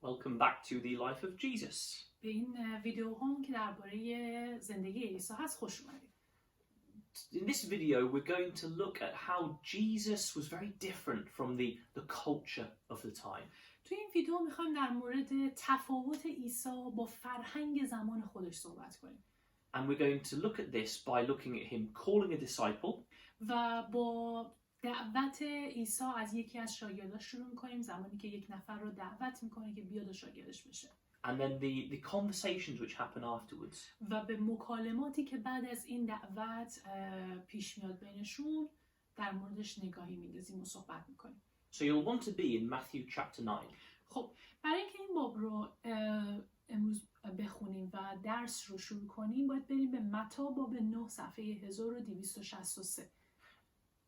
Welcome back to the life of Jesus. به این ویدیو هم که درباره زندگی عیسی هست خوش اومدید. In this video we're going to look at how Jesus was very different from the culture of the time. تو این ویدیو میخوایم در مورد تفاوت عیسی با فرهنگ زمان خودش صحبت کنیم. And we're going to look at this by looking at him calling a disciple. و با دعوت عیسی از یکی از شاگرداش شروع میکنیم، زمانی که یک نفر رو دعوت میکنه که بیاد و شاگردش بشه. And then the conversations which happen afterwards. و به مکالماتی که بعد از این دعوت پیش میاد بینشون در موردش نگاهی میندازیم و صحبت میکنیم. So you'll want to be in Matthew chapter 9. خب برای اینکه این باب رو امروز بخونیم و درس رو شروع کنیم باید بریم به متی باب 9 صفحه 1263.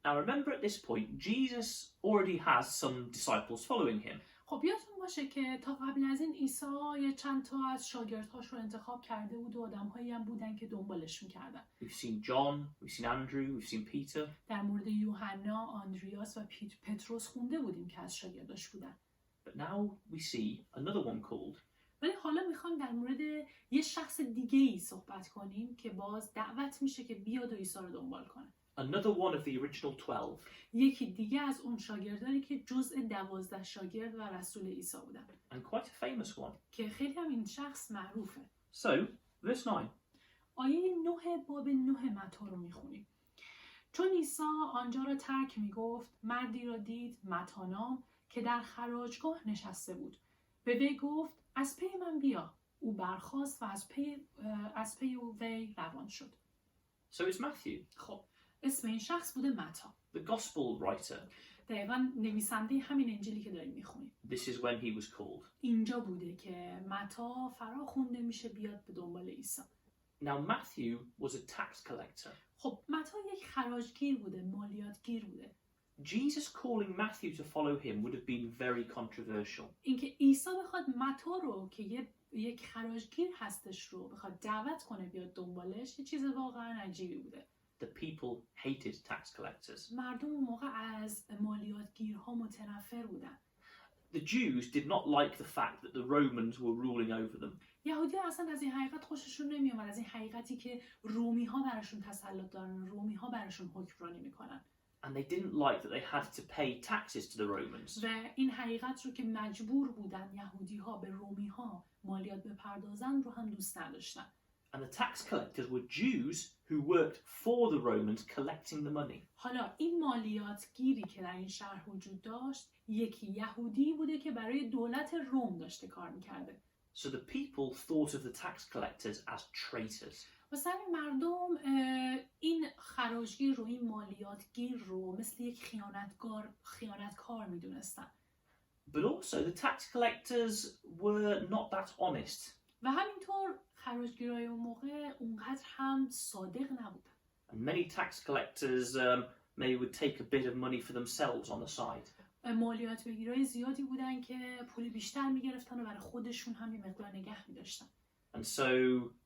Now remember at this point Jesus already has some disciples following him. خب یادتون باشه که تا قبل از این عیسی یه چند تا از شاگردهاش رو انتخاب کرده بود و آدم‌هایی هم بودن که دنبالش می‌کردن. We've seen John, we've seen Andrew, we've seen Peter. در مورد یوحنا، آندریاس و پتروس خونده بودیم که از شاگرداش بودن. But now we see another one called. ولی حالا میخوام در مورد یه شخص دیگه‌ای صحبت کنیم که باز دعوت میشه که بیاد و عیسی رو دنبال کنه. Another one of the original 12. یکی دیگه از اون شاگردانی که جزء 12 شاگرد و رسول عیسی بودن. And quite a famous one. که خیلی هم این شخص معروفه. So, verse 9. آیه 9 باب 9 متی رو میخونیم. چون عیسی آنجا را ترک میگفت، مردی را دید متی نام که در خراجگاه نشسته بود. به وی گفت از پی من بیا. او برخاست و از پی وی روان شد. So it's Matthew, خب اسم این شخص بوده متی. the gospel writer. دقیقاً نویسنده همین انجیلی که داریم میخونیم. This is when he was called. اینجا بوده که متی فرا خونده میشه بیاد به دنبال عیسی. Now Matthew was a tax collector. خب متی یک خراجگیر بوده، مالیاتگیر بوده. Jesus calling Matthew to follow him would have been very controversial. اینکه عیسی بخواد متی رو که یک خراجگیر هستش رو بخواد دعوت کنه بیاد دنبالش یه چیز واقعا عجیبی بوده. The people hated tax collectors. مردم اون موقع از مالیاتگیرها متنفر بودن. The Jews did not like the fact that the Romans were ruling over them. یهودی‌ها اصلا از این حقیقت خوششون نمیومد، از این حقیقتی که رومی‌ها براشون تسلط دارن، رومی‌ها براشون حکمرانی میکنن. And they didn't like that they had to pay taxes to the Romans. و این حقیقت رو که مجبور بودن یهودی‌ها به رومی‌ها مالیات بپردازن رو هم دوست نداشتن. And the tax collectors were Jews who worked for the Romans collecting the money. حالا این مالیاتگیری که در این شهر وجود داشت یکی یهودی بوده که برای دولت روم داشته کار میکرده. So the people thought of the tax collectors as traitors. واسه همین مردم این خراجگیر رو، این مالیاتگیر رو مثل یک خیانتکار میدونستن. But also the tax collectors were not that honest. و همینطور خراجگیرای اون موقع اونقدر هم صادق نبودن. And many tax collectors maybe would take a bit of money for themselves on the side. مالیات بگیرای زیادی بودن که پول بیشتر میگرفتن و برای خودشون هم یه مقدار نگه میداشتن. And so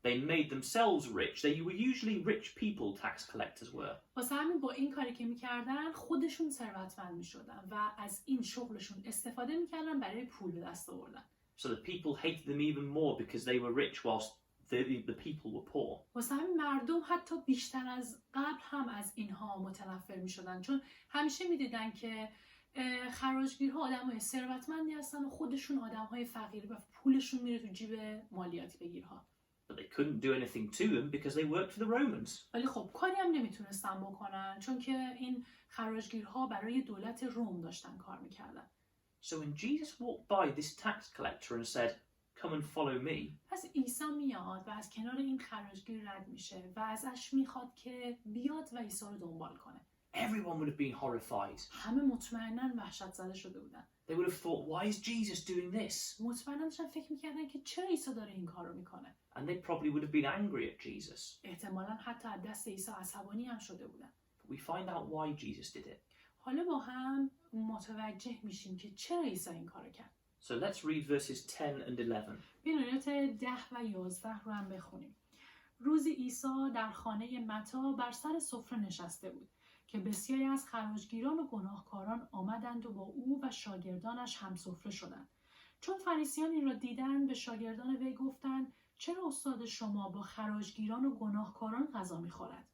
they made themselves rich. They were usually rich people, tax collectors were. واسه همین با این کاری که میکردن خودشون ثروتمند میشدن و از این شغلشون استفاده میکردن برای پول به دست آوردن. So the people hated them even more because they were rich whilst the people were poor. واسه همین مردم حتی بیشتر از قبل هم از اینها متنفر میشدن، چون همیشه میدیدن که خراجگیرها آدمای ثروتمندی هستن و خودشون آدمهای فقیر و پولشون میره تو جیب مالیات بگیرها. But they couldn't do anything to them because they worked for the Romans. ولی خب کاری هم نمیتونستن بکنن چون که این خراجگیرها برای دولت روم داشتن کار میکردن. So when Jesus walked by this tax collector and said, "Come and follow me." پس عیسی میاد و از کنار این خراجگیر رد میشه و ازش میخواد که بیاد و عیسی رو دنبال کنه. Everyone would have been horrified. همه مطمئناً وحشت زده شده بودن. They would have thought, "Why is Jesus doing this?" مطمئناً داشتن فکر میکردن که چرا عیسی داره این کار رو میکنه. And they probably would have been angry at Jesus. احتمالاً حتی از دست عیسی عصبانی هم شده بودن. But we find out why Jesus did it. حالا با هم متوجه میشیم که چرا عیسی این کارو کرد. So let's read verses 10 and 11. بیاین آیات 10 و 11 رو هم بخونیم. روزی عیسی در خانه متی بر سر سفره نشسته بود که بسیاری از خراجگیران و گناهکاران آمدند و با او و شاگردانش همسفره شدند. چون فریسیان این را دیدند به شاگردان وی گفتند چرا استاد شما با خراجگیران و گناهکاران غذا می‌خورد؟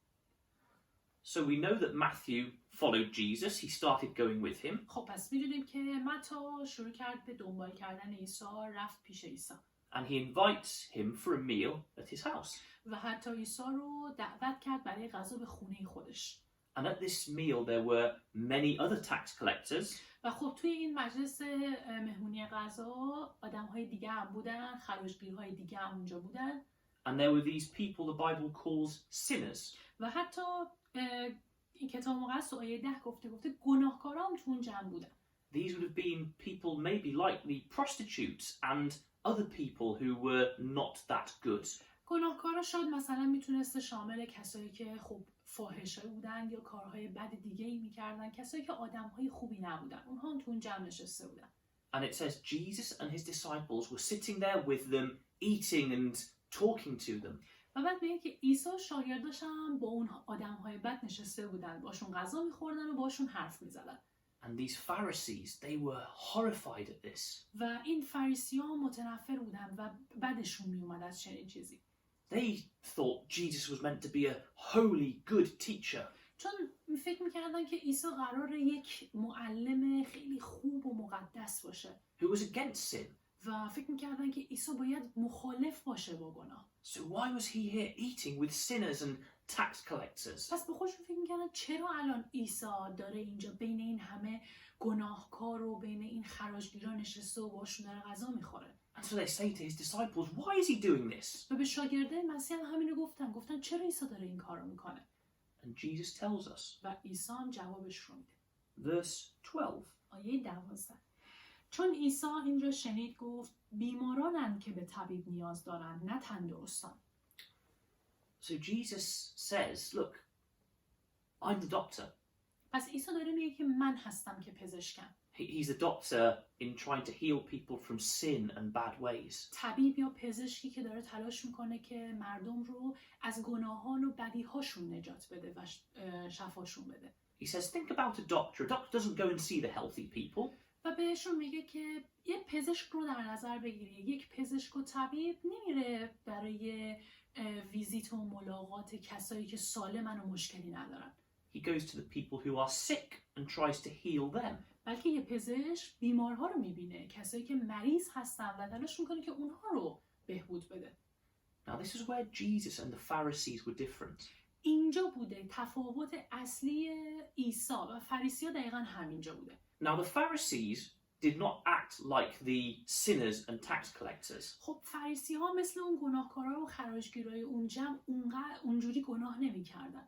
So we know that Matthew followed Jesus. He started going with him. خب پس می‌دونیم که متی شروع کرد به دنبال کردن عیسی، رفت پیش عیسی. And he invites him for a meal at his house. و حتی عیسی رو دعوت کرد برای غذا به خونه خودش. And at this meal there were many other tax collectors. و خب توی این مجلس مهمونی غذا آدم‌های دیگه هم بودن، خراجگیرهای دیگه هم اونجا بودن. And there were these people the Bible calls sinners. و حتی این کتاب مقدس تو آیه 10 گفته گناهکاران تو اون جمع بودن. These would have been people maybe like the prostitutes and other people who were not that good. گناهکارا شاید مثلا میتونسته شامل کسایی که خب فاحشه بودن یا کارهای بد دیگه‌ای میکردن، کسایی که آدمهای خوبی نبودن. اونها هم تو اون جمع نشسته بودن. And it says Jesus and his disciples were sitting there with them, eating and talking to them. و بعد میگه که عیسی و شاگرداش هم با اون آدمهای بد نشسته بودن، باشون غذا میخوردن و باشون حرف میزدن. And these Pharisees, they were horrified at this. و این فریسی‌ها متنفر بودن و بدشون میومد از چنین چیزی. They thought Jesus was meant to be a holy, good teacher. چون فکر میکردن که عیسی قراره یک معلم خیلی خوب و مقدس باشه. Who was against sin. و فکر میکردن که عیسی باید مخالف باشه با گناه. So why was he here eating with sinners and tax collectors? پس به خودشون فکر میکردن چرا الان عیسی داره اینجا بین این همه گناهکار و بین این خراجگیران نشسته و باشون داره غذا میخوره. And so they say to his disciples, why is he doing this? و به شاگرده مسیح هم همینو گفتن چرا عیسی داره این کارو میکنه؟ And Jesus tells us. و عیسی هم جوابش رو میده. Verse 12. آیه 12. چون عیسی این را شنید گفت بیمارانند که به طبیب نیاز دارند نه تندرستان. So Jesus says, look, I'm the doctor. پس عیسی داره میگه که من هستم که پزشکم. He's a doctor in trying to heal people from sin and bad ways. طبیب یا پزشکی که داره تلاش میکنه که مردم رو از گناهان و بدیهاشون نجات بده و شفاشون بده. He says, think about a doctor. A doctor doesn't go and see the healthy people. و بهشون میگه که یه پزشک رو در نظر بگیری. یک پزشک و طبیب نمیره برای ویزیت و ملاقات کسایی که سالمن و مشکلی ندارن. He goes to the people who are sick and tries to heal them. بلکه یه پزشک بیمارها رو میبینه، کسایی که مریض هستن و تلاش میکنه که اونها رو بهبود بده. Now this is where Jesus and the Pharisees were different. اینجا بوده تفاوت اصلی عیسی و فریسی‌ها دقیقاً همینجا بوده. Now the Pharisees did not act like the sinners and tax collectors. خب فریسی‌ها مثل اون گناهکارا و خراجگیرای اون جمع اونجوری گناه نمی‌کردن.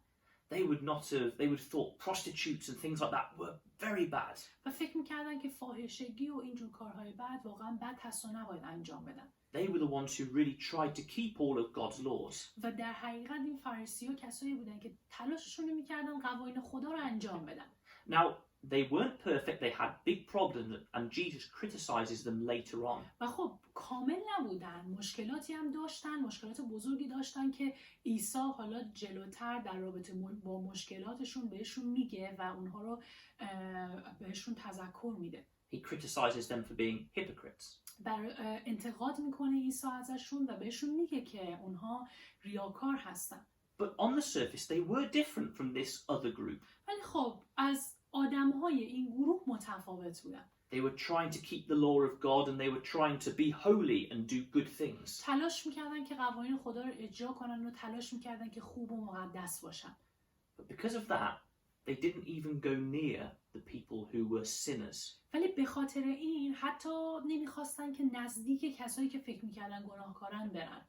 They would have thought prostitutes and things like that were very bad. و فکر می‌کردن که فاحشگی و اینجور کارهای بد واقعاً بد هست و نباید انجام بدن. They were the ones who really tried to keep all of God's laws. و در حقیقت این فریسی‌ها کسایی بودن که تلاششون رو می‌کردن قوانین خدا رو انجام بدن. Now they weren't perfect. They had big problems, and Jesus criticizes them later on. و خب کامل نبودن، مشکلاتی هم داشتن، مشکلات بزرگی داشتن که عیسی حالا جلوتر در رابطه با مشکلاتشون بهشون میگه و اونها رو بهشون تذکر میده. He criticizes them for being hypocrites. انتقاد میکنه عیسی ازشون و بهشون میگه که اونها ریاکار هستن. But on the surface they were different from this other group. ولی خب از آدم‌های این گروه متفاوت بودن. They were trying to keep the law of God and they were trying to be holy and do good things. تلاش میکردن که قوانین خدا رو اجرا کنن و تلاش میکردن که خوب و مقدس باشن. But because of that, they didn't even go near the people who were sinners. ولی به خاطر این حتی نمیخواستن که نزدیک کسایی که فکر میکردن گناهکارن برن.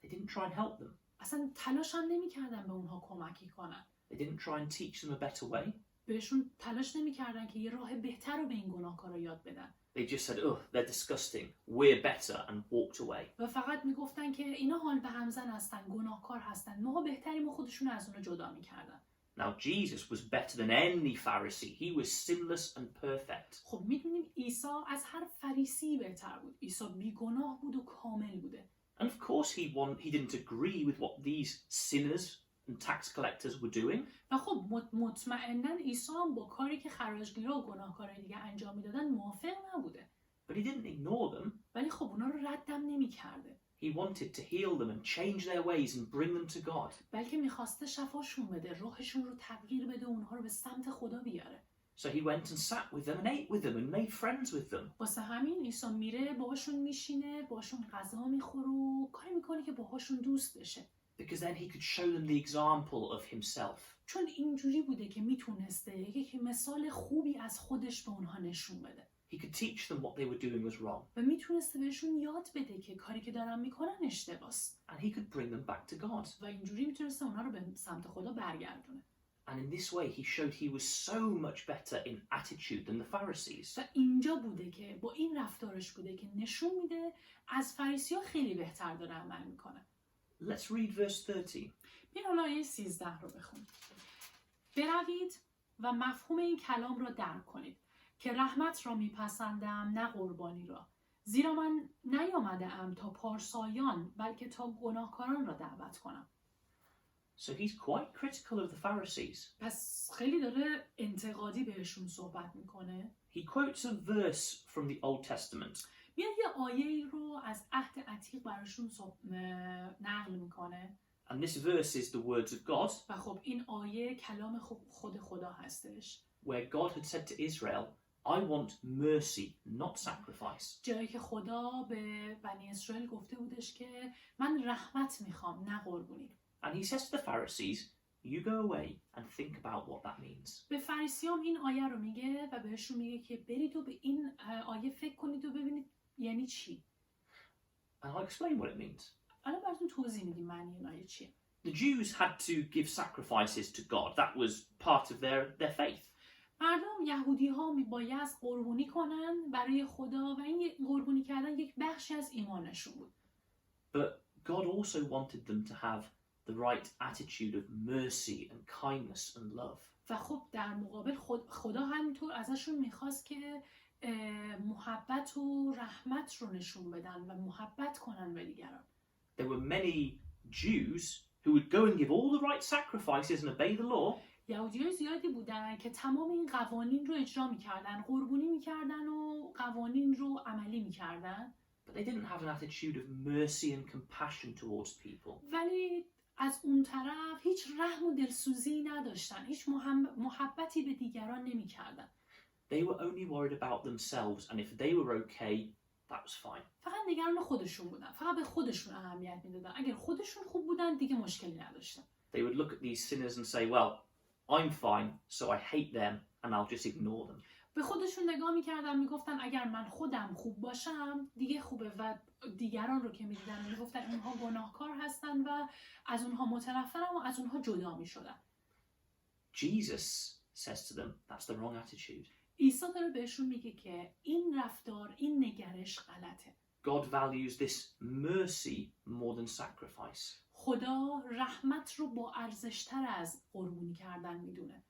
They didn't try and help them. اصلا تلاش هم نمیکردن به اونها کمکی کنن. They didn't try and teach them a better way. بهشون تلاش نمیکردن که یه راه بهتر رو به این گناهکارا یاد بدن. They just said, oh, they're disgusting, we're better, and walked away. و فقط میگفتن که اینا حال به همزن هستن، گناهکار هستن، ما بهتریم و خودشون از اونها جدا میکردن. Now Jesus was better than any Pharisee. He was sinless and perfect. خب میدونیم عیسی از هر فریسی بهتر بود. عیسی بیگناه بود و کامل بوده. And of course he didn't agree with what these sinners and tax collectors were doing. و خب مطمئناً عیسی هم با کاری که خراجگیرا و گناهکارای دیگه انجام میدادن موافق نبوده. But But he didn't ignore them. ولی خب اونا رو ردم نمی‌کرده. He wanted to heal them and change their ways and bring them to God. بلکه می‌خواسته شفاشون بده، راهشون رو تغییر بده و اونها رو به سمت خدا بیاره. So he went and sat with them and ate with them and made friends with them. واسه همین عیسی میره باهاشون میشینه، باهاشون غذا میخوره و کاری میکنه که باهاشون دوست بشه. Because then he could show them the example of himself. چون اینجوری بوده که میتونسته یک مثال خوبی از خودش به اونها نشون بده. He could teach them what they were doing was wrong. و میتونسته بهشون یاد بده که کاری که دارن میکنن اشتباهه. And he could bring them back to God. و اینجوری میتونسته اونها رو به سمت خدا برگردونه. And in this way he showed he was so much better in attitude than the Pharisees. و اینجا بوده که با این رفتارش بوده که نشون میده از فریسی‌ها خیلی بهتر داره عمل میکنه. Let's read verse 30. بیاین حالا آیه 13 رو بخونیم. بروید و مفهوم این کلام را درک کنید که رحمت را میپسندم نه قربانی را، زیرا من نیامده ام تا پارسایان بلکه تا گناهکاران را دعوت کنم. So he's quite critical of the Pharisees. پس خیلی داره انتقادی بهشون صحبت میکنه. He quotes a verse from the Old Testament. میاد یه آیه رو از عهد عتیق براشون نقل میکنه. And this verse is the words of God. و خب این آیه کلام خود خدا هستش. Where God had said to Israel, I want mercy, not sacrifice. جایی که خدا به بنی اسرائیل گفته بودش که من رحمت میخوام نه قربونی. And he says to the Pharisees, you go away and think about what that means. به فریسیان این آیه رو میگه و بهشون میگه که برید و به این آیه فکر کنید و ببینید یعنی چی. And I'll explain what it means. الان براتون توضیح میدیم معنی این آیه چیه. The Jews had to give sacrifices to God. That was part of their faith. مردم یهودی ها میباید قربانی کنن برای خدا و این قربانی کردن یک بخشی از ایمانشون بود. But God also wanted them to have the right attitude of mercy and kindness and love. و خب در مقابل خدا همینطور ازشون میخواست که محبت و رحمت رو نشون بدن و محبت کنن به دیگران. There were many Jews who would go and give all the right sacrifices and obey the law. یهودیای زیادی بودن که تمام این قوانین رو اجرا میکردن، قربانی میکردن و قوانین رو عملی میکردن. But they didn't have an attitude of mercy and compassion towards people. ولی از اون طرف هیچ رحم و دلسوزی نداشتن، هیچ محبتی به دیگران نمیکردن. They were only worried about themselves, and if they were okay, that was fine. فقط نگران خودشون بودن، فقط به خودشون اهمیت میدادن. اگر خودشون خوب بودن دیگه مشکلی نداشتن. They would look at these sinners and say, well, I'm fine, so I hate them and I'll just ignore them. به خودشون نگاه میکردن میگفتن اگر من خودم خوب باشم دیگه خوبه و دیگران رو که میدیدن میگفتن اونها گناهکار هستن و از اونها متنفرم و از اونها جدا میشدن. Jesus says to them, that's the wrong attitude. عیسی داره بهشون میگه که این رفتار، این نگرش غلطه. God values this mercy more than sacrifice. خدا رحمت رو با ارزشتر از قربانی کردن میدونه.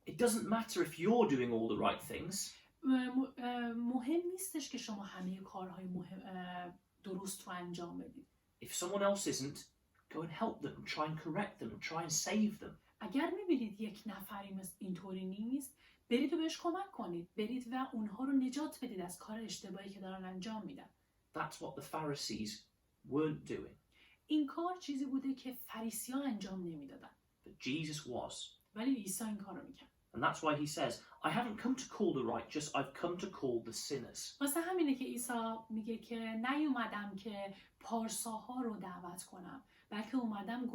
It doesn't matter if you're doing all the right things. مهم نیستش که شما همه کارهای درست رو انجام بدید. If someone else isn't, go and help them, try and correct them, try and save them. اگر میبینید یک نفری اینطوری نیست، برید و بهش کمک کنید. برید و اونها رو نجات بدید از کار اشتباهی که دارن انجام میدن. That's what the Pharisees weren't doing. این کار چیزی بوده که فریسی‌ها انجام نمیدادن. But Jesus was. ولی عیسی این کارو میکرد. And that's why he says, I haven't come to call the righteous, I've come to call the sinners. واسه همینه که عیسی میگه که نیومدم که پارساها رو دعوت کنم، بلکه اومدم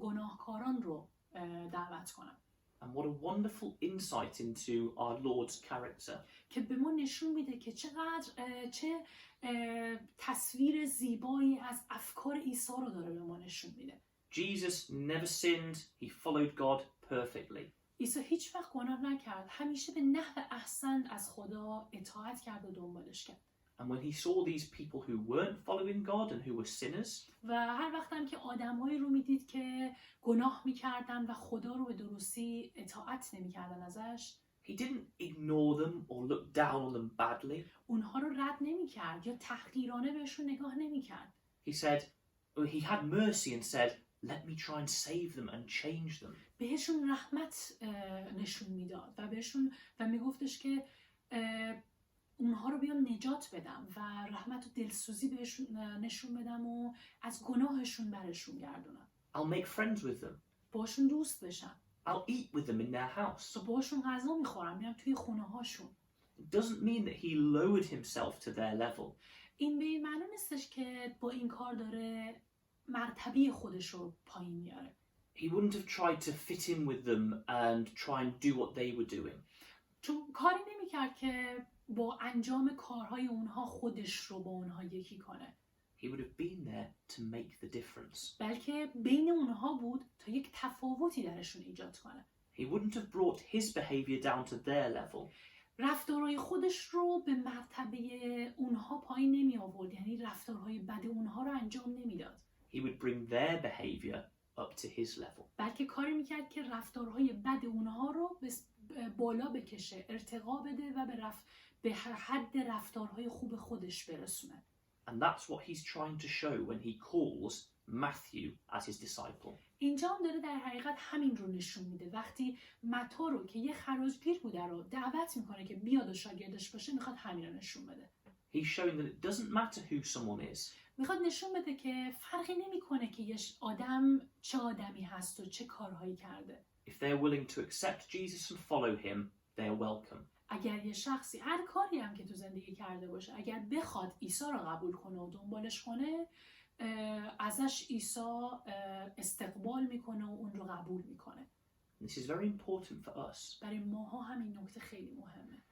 گناهکاران رو دعوت کنم. And what a wonderful insight into our Lord's character. که به ما نشون میده که چه تصویر زیبایی از افکار عیسی رو داره به ما نشون میده. Jesus never sinned, he followed God perfectly. عیسی هیچ وقت گناه نکرد، همیشه به نحو احسن از خدا اطاعت کرد و دنبالش کرد. And when he saw these people who weren't following God and who were sinners, و هر وقت هم که آدمایی رو میدید که گناه میکردن و خدا رو به درستی اطاعت نمیکردن ازش، he didn't ignore them or look down on them badly. اونها رو رد نمیکرد یا تحقیرانه بهشون نگاه نمیکرد. He said, he had mercy and said, let me try and save them and change them. بهشون رحمت نشون میداد و بهشون و میگفتش که اونها رو بیام نجات بدم و رحمت و دلسوزی بهشون نشون بدم و از گناهشون برشون گردونم. I'll make friends with them. باشون دوست بشم. I'll eat with them in their house. و باشون غذا میخورم، میرم توی خونه هاشون. It doesn't mean that he lowered himself to their level. این به این معنی نیستش که با این کار داره مرتبه خودش رو پایین میاره. He wouldn't have tried to fit in with them and try and do what they were doing. چون کاری نمیکرد که با انجام کارهای اونها خودش رو با اونها یکی کنه. He would have been there to make the difference. بلکه بین اونها بود تا یک تفاوتی درشون ایجاد کنه. He wouldn't have brought his behavior down to their level. رفتارهای خودش رو به مرتبه اونها پایین نمی آورد، یعنی رفتارهای بد اونها رو انجام نمیداد. He would bring their behavior up to his level. بلکه کاری میکرد که رفتارهای بد اونها رو بالا بکشه، ارتقا بده و به حد رفتارهای خوب خودش برسونه. And that's what he's trying to show when he calls Matthew as his disciple. اینجا هم داره در حقیقت همین رو نشون میده. وقتی متی رو که یه خراجگیر بوده رو دعوت میکنه که بیاد و شاگردش باشه، میخواد همین رو نشون بده. He's showing that it doesn't matter who someone is. میخواد نشون بده که فرقی نمیکنه که یه آدم چه آدمی هست و چه کارهایی کرده. If they're willing to accept Jesus and follow him, they're welcome. اگر یه شخصی هر کاری هم که تو زندگی کرده باشه، اگر بخواد عیسی رو قبول کنه و دنبالش کنه، ازش عیسی استقبال میکنه و اون رو قبول میکنه. This is very important for us. برای ماها همین نکته خیلی مهمه.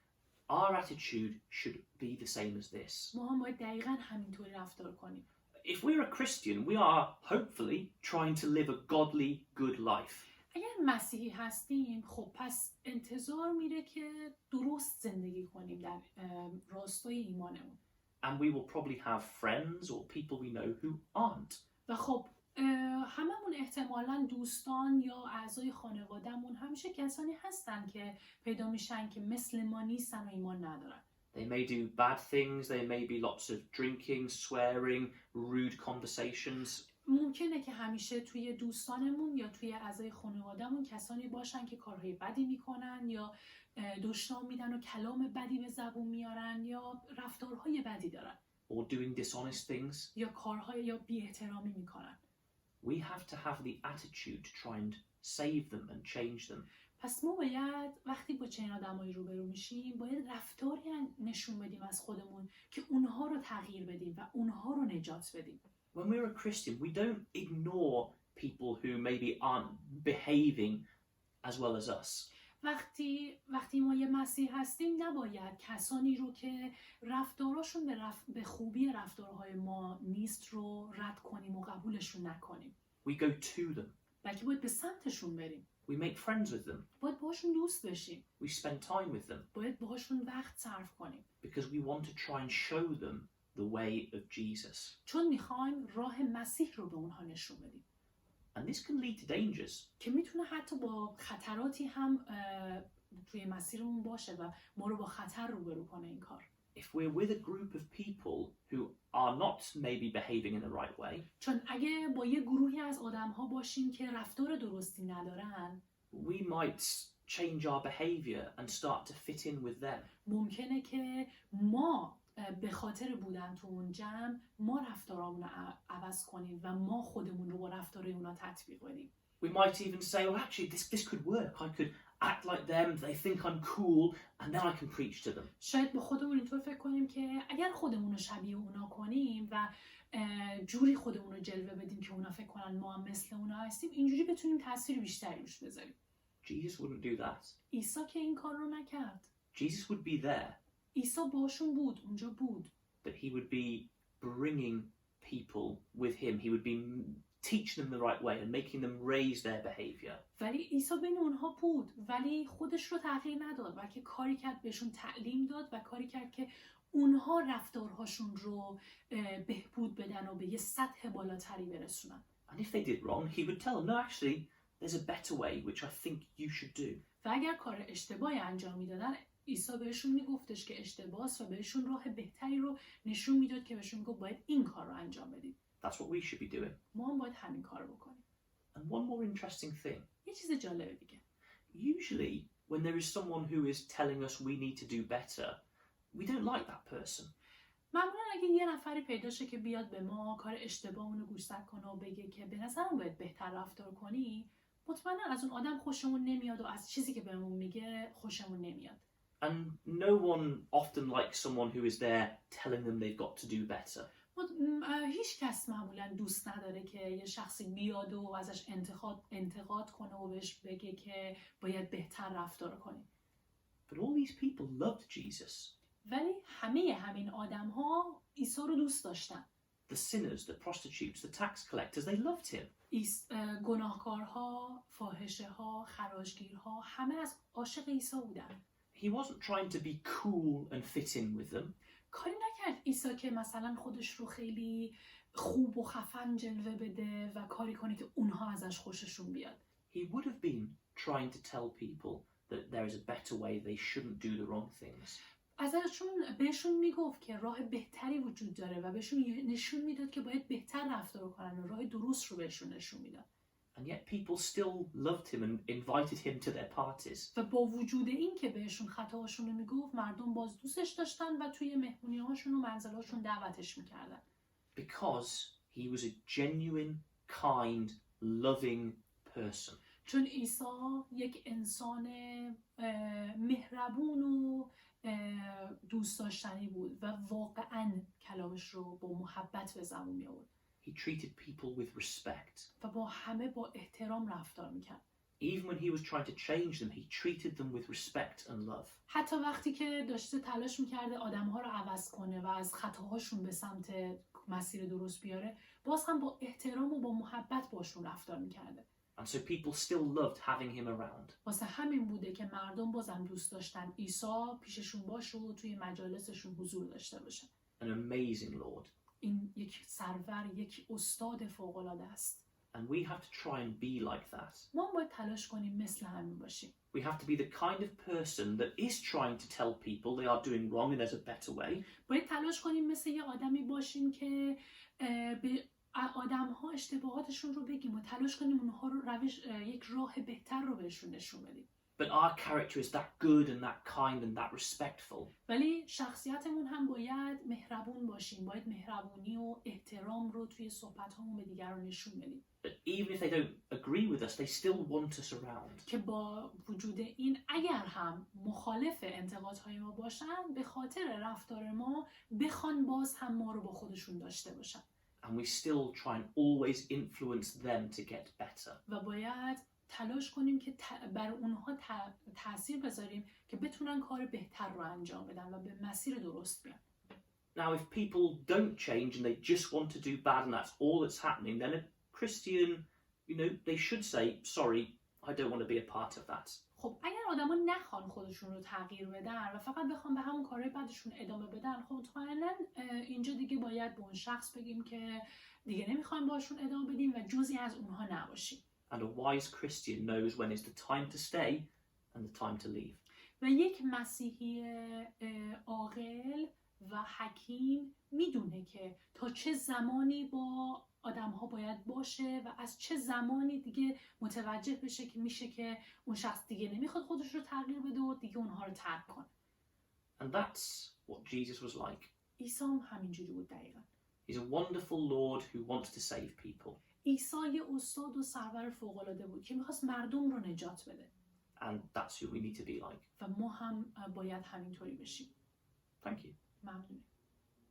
Our attitude should be the same as this. ما هم باید دقیقاً همینطوری رفتار کنیم. If we're a Christian, we are hopefully trying to live a godly, good life. اگر مسیحی هستیم، خب پس انتظار میره که درست زندگی کنیم در راستای ایمانمون. And we will probably have friends or people we know who aren't. و خب هممون احتمالاً دوستان یا اعضای خانوادهمون همیشه کسانی هستن که پیدا میشن که مثل ما نیستن و ایمان ندارن. They may do bad things, there may be lots of drinking, swearing, rude conversations. ممکنه که همیشه توی دوستانمون یا توی اعضای خانوادهمون کسانی باشن که کارهای بدی میکنن یا دشنام میدن و کلام بدی به زبون میارن یا رفتارهای بدی دارن. Or doing dishonest things. یا کارهای یا بی احترامی میکنن. We have to have the attitude to try and save them and change them. پس ما باید وقتی با چنین آدمایی روبرو میشیم، باید رفتاری نشون بدیم از خودمون که اونها رو تغییر بدیم و اونها رو نجات بدیم. When we're a Christian, we don't ignore people who maybe aren't behaving as well as us. وقتی ما یه مسیح هستیم، نباید کسانی رو که رفتاراشون به خوبی رفتارهای ما نیست رو رد کنیم و قبولشون نکنیم. We go to them. بلکه باید به سمتشون بریم. We make friends with them. باید باهاشون دوست بشیم. We spend time with them. باید باهاشون وقت صرف کنیم. Because we want to try and show them the way of Jesus. چون میخوایم راه مسیح رو به اونها نشون بدیم. And this can lead to dangers. که میتونه حتی با خطراتی هم توی مسیرمون باشه و ما رو با خطر روبرو کنه این کار. If we're with a group of people who are not maybe behaving in the right way, چون اگه با یه گروهی از آدم‌ها باشیم که رفتار درستی ندارن، we might change our behavior and start to fit in with them. ممکنه که ما به خاطر بودن تو اون جمع ما رفتارامون رو عوض کنیم و ما خودمون رو با رفتار اونا تطبیق بدیم. We might even say, well, actually, this could work. I could act like them, they think I'm cool, and then I can preach to them. شاید با خودمون اینطور فکر کنیم که اگر خودمون رو شبیه اونا کنیم و جوری خودمون رو جلوه بدیم که اونا فکر کنن ما هم مثل اونا هستیم، اینجوری بتونیم تاثیر بیشتری روش بذاریم. Jesus wouldn't do that. عیسی که این کار رو نکرد. Jesus would be there. عیسی باشون بود، اونجا بود. But he would be bringing people with him. He would be teaching them the right way and making them raise their behavior. ولی عیسی بین اونها بود، ولی خودش رو تغییر نداد، بلکه کاری کرد بهشون تعلیم داد و کاری کرد که اونها رفتارهاشون رو بهبود بدن و به یه سطح بالاتری برسونن. And if they did wrong, he would tell them, no, actually, there's a better way which I think you should do. و اگر کار اشتباهی انجام میدادن، عیسی بهشون میگفتش که اشتباهه و بهشون راه بهتری رو نشون میداد که بهشون گفت باید این کار رو انجام بدید. That's what we should be doing. ما هم باید همین کار رو بکنیم. And one more interesting thing. یه چیز جالب دیگه. Usually, when there is someone who is telling us we need to do better, we don't like that person. معمولا اگه یه نفری پیدا شه که بیاد به ما کار اشتباهمون رو گوشزد کنه و بگه که به نظرم باید بهتر رفتار کنی، مطمئنا از اون آدم خوشمون نمیاد و از چیزی که بهمون میگه خوشمون نمیاد. And no one often likes someone who is there telling them they've got to do better. هیچ کس معمولا دوست نداره که یه شخصی بیاد و ازش انتقاد کنه و بهش بگه که باید بهتر رفتار کنی. But all these people loved Jesus. ولی همین آدم ها عیسی رو دوست داشتن. The sinners, the prostitutes, the tax collectors, they loved him. گناهکارها، فاحشه‌ها، خراجگیرها همه از عاشق عیسی بودن. He wasn't trying to be cool and fit in with them. کاری نکرد عیسی که مثلا خودش رو خیلی خوب و خفن جلوه بده و کاری کنه که اونها ازش خوششون بیاد. He would have been trying to tell people that there is a better way, they shouldn't do the wrong things. بهشون میگفت که راه بهتری وجود داره و بهشون نشون میداد که باید بهتر رفتار کنن و راه درست رو بهشون نشون میداد. And yet people still loved him and invited him to their parties. و با وجود این که بهشون خطاهاشون رو میگفت، مردم باز دوستش داشتن و توی مهمونی‌هاشون و منزل‌هاشون دعوتش میکردن. Because he was a genuine, kind, loving person. چون عیسی یک انسان مهربون و دوست داشتنی بود و واقعاً کلامش رو با محبت به زبون می آورد. He treated people with respect. و با همه با احترام رفتار میکرد. Even when he was trying to change them, he treated them with respect and love. حتی وقتی که داشته تلاش میکرده آدمها رو عوض کنه و از خطاهاشون به سمت مسیر درست بیاره، باز هم با احترام و با محبت باشون رفتار میکرده. And so people still loved having him around. واسه همین بوده که مردم بازم دوست داشتن عیسی پیششون باشه و توی مجالسشون حضور داشته باشه. An amazing Lord. این یک سرور، یک استاد فوق‌العاده است. And we have to try and be like that. ما باید تلاش کنیم مثل همین باشیم. We have to be the kind of person that is trying to tell people they are doing wrong and there's a better way. باید تلاش کنیم مثل یه آدمی باشیم که به آدم‌ها اشتباهاتشون رو بگیم و تلاش کنیم اونها رو یک راه بهتر رو بهشون نشون بدیم. But our character is that good and that kind and that respectful. ولی شخصیتمون هم باید مهربون باشیم. باید مهربونی و احترام رو توی صحبت‌هامون به دیگران نشون بدیم. But even if they don't agree with us, they still want us around. که با وجود این اگر هم مخالف انتقادهای ما باشن، به خاطر رفتار ما بخوان باز هم ما رو با خودشون داشته باشن. And we still try and always influence them to get better. و باید تلاش کنیم که بر اونها تأثیر بذاریم که بتونن کار بهتر رو انجام بدن و به مسیر درست بیان. Now, if people don't change and they just want to do bad and that's all that's happening, then a Christian, they should say, sorry, I don't want to be a part of that. خب اگر آدما نخوان خودشون رو تغییر بدن و فقط بخوان به همون کارهای بعدشون ادامه بدن، خب مطمئنا اینجا دیگه باید به اون شخص بگیم که دیگه نمیخوایم باشون ادامه بدیم و جزئی از اونها نباشیم. And a wise Christian knows when is the time to stay and the time to leave. و یک مسیحی عاقل و حکیم میدونه که تا چه زمانی با آدم‌ها باید باشه و از چه زمانی دیگه متوجه بشه که میشه که اون شخص دیگه نمیخواد خودش رو تغییر بده و دیگه اونها رو ترک کنه. And that's what Jesus was like. عیسی هم همینجوری بود دقیقاً. He's a wonderful Lord who wants to save people. عیسی یه استاد و سرور فوق‌العاده بود که میخواست مردم رو نجات بده. And that's who we need to be like. و ما هم باید همینطوری بشیم. Thank you. ممنونم.